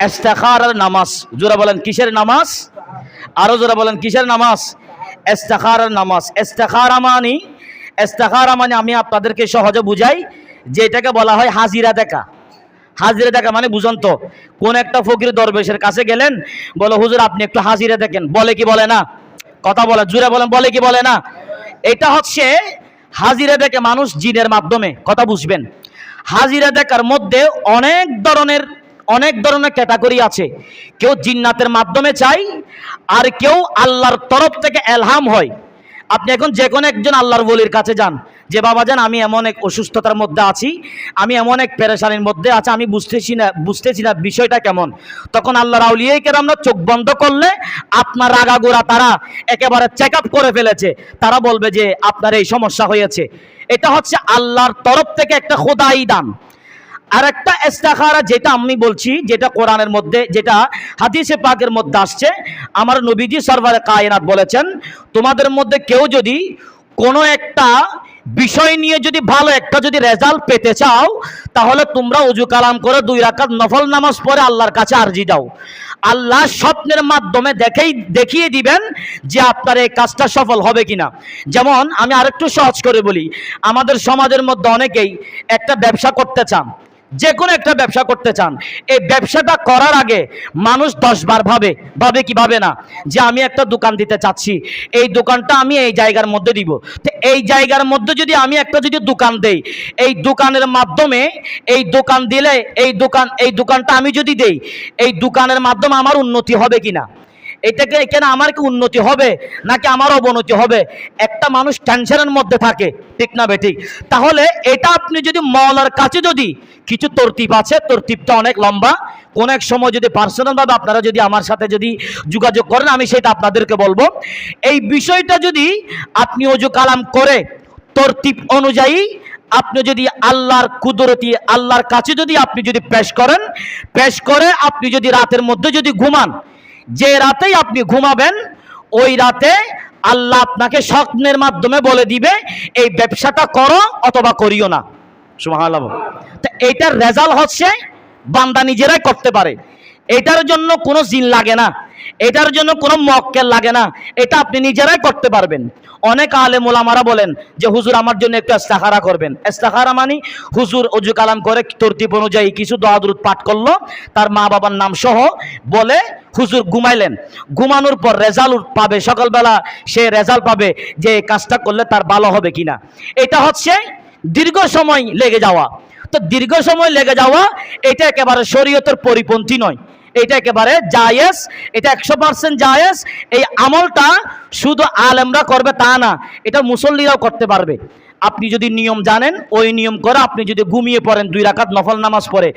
ইস্তেখারার নামাজ। জোরে বলেন কিসের নামাজ? আরো জোরে বলেন কিসের নামাজ? ইস্তেখারার নামাজ। ইস্তেখারা মানে আমি আপনাদেরকে সহজে বুঝাই, যেটাকে বলা হয় হাজিরা দেখা। হাজিরা দেখা মানে বুঝুন তো, কোন একটা ফকির দরবেশের কাছে গেলেন, বলে হুজুর আপনি একটু হাজিরা দেখেন, বলে কি বলে না? কথা বলে, জোরে বলেন, বলে কি বলে না? এটা হচ্ছে হাজিরা দেখে মানুষ জিনের মাধ্যমে, কথা বুঝবেন। হাজিরা দেখার মধ্যে অনেক ধরনের ক্যাটাগরি আছে। কেউ জিন্নাতের মাধ্যমে চাই, আর কেউ আল্লাহর তরফ থেকে এলহাম হয়। আপনি এখন যে কোনো একজন আল্লাহর ওলির কাছে যান, যে বাবা যান আমি এমন এক অসুস্থতার মধ্যে আছি, আমি এমন এক পেরেশানির মধ্যে আছি, আমি বুঝতেছি না বিষয়টা কেমন। তখন আল্লাহর আউলিয়া কেরামরা চোখ বন্ধ করলে আপনার আগাগোড়া তারা একেবারে চেক আপ করে ফেলেছে, তারা বলবে যে আপনার এই সমস্যা হয়েছে। এটা হচ্ছে আল্লাহর তরফ থেকে একটা খোদাই দান। আর একটা ইস্তেখারা যেটা আমি বলছি, যেটা কোরআনের মধ্যে, যেটা হাদিসে পাকের মধ্যে আসছে, আমার নবীজি সরওয়ারে কায়নাত বলেছেন, তোমাদের মধ্যে কেউ যদি কোনো একটা বিষয় নিয়ে যদি ভালো একটা যদি রেজাল্ট পেতে চাও, তাহলে তোমরা ওযু কালাম করে 2 রাকাত নফল নামাজ পড়ে আল্লাহর কাছে আরজি দাও। আল্লাহ স্বপ্নের মাধ্যমে দেখিয়ে দিবেন যে আপনার এই কাজটা সফল হবে কিনা। যেমন আমি আরেকটু সহজ করে বলি, আমাদের সমাজের মধ্যে অনেকেই একটা ব্যবসা করতে চান, যে কোনো একটা ব্যবসা করতে চান। এই ব্যবসাটা করার আগে মানুষ 10 বার ভাবে কি ভাবে না, যে আমি একটা দোকান দিতে চাচ্ছি, এই দোকানটা আমি এই জায়গার মধ্যে দিব। তো এই জায়গার মধ্যে যদি আমি একটা যদি দোকান দেই, এই দোকানের মাধ্যমে, এই দোকান দিলে এই দোকানটা আমি যদি দেই, এই দোকানের মাধ্যমে আমার উন্নতি হবে কিনা, এটাকে এখানে আমার কি উন্নতি হবে নাকি আমার অবনতি হবে, একটা মানুষ টেনশনের মধ্যে থাকে, ঠিক না বেঠিক? তাহলে এটা আপনি যদি মাওলার কাছে যদি কিছু তরতিব আছে, তরতিবটা অনেক লম্বা, কোন এক সময় যদি পার্সোনালভাবে আপনারা যদি আমার সাথে যদি যোগাযোগ করেন, আমি সেটা আপনাদেরকে বলবো। এই বিষয়টা যদি আপনি ওযু কালাম করে তরতিব অনুযায়ী আপনি যদি আল্লাহর কুদরতি আল্লাহর কাছে যদি আপনি যদি পেশ করে আপনি যদি রাতের মধ্যে যদি ঘুমান, যে রাতেই আপনি ঘুমাবেন, ওই রাতে আল্লাহ আপনাকে স্বপ্নের মাধ্যমে বলে দিবে এই ব্যবসাটা করো অথবা করিও না। সুবহানাল্লাহ। তো এইটার রেজাল্ট হচ্ছে বান্দা নিজেরাই করতে পারে। এটার জন্য কোনো জিন লাগে না, এটার জন্য কোনো মক্কেল লাগে না, এটা আপনি নিজেরাই করতে পারবেন। অনেক আলেম ওলামারা বলেন যে হুজুর আমার জন্য একটু ইস্তেখারা করবেন। ইস্তেখারা মানে হুজুর ওযু কালাম করে তরতিব অনুযায়ী কিছু দোয়া দুরূদ পাঠ করলো, তার মা বাবার নাম সহ বলে হুজুর ঘুমাইলেন, ঘুমানোর পর রেজাল্ট পাবে, সকালবেলা সে রেজাল্ট পাবে যে এই কাজটা করলে তার ভালো হবে কিনা। এটা হচ্ছে দীর্ঘ সময় লেগে যাওয়া। তো দীর্ঘ সময় লেগে যাওয়া এটা একেবারে শরীয়তের পরিপন্থী নয়, এটা একেবারে জায়েজ, এটা 100% জায়েজ। এই আমলটা শুধু আলেমরা করবে তা না, এটা মুসল্লিরাও করতে পারবে। আপনি যদি নিয়ম জানেন, ওই নিয়ম করে আপনি যদি ঘুমিয়ে পড়েন 2 রাকাত নফল নামাজ পড়ে,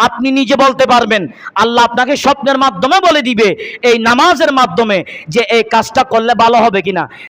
আপনি নিজে বলতে পারবেন, আল্লাহ আপনাকে স্বপ্নের মাধ্যমে বলে দিবে এই নামাজের মাধ্যমে যে এই কাজটা করলে ভালো হবে কিনা।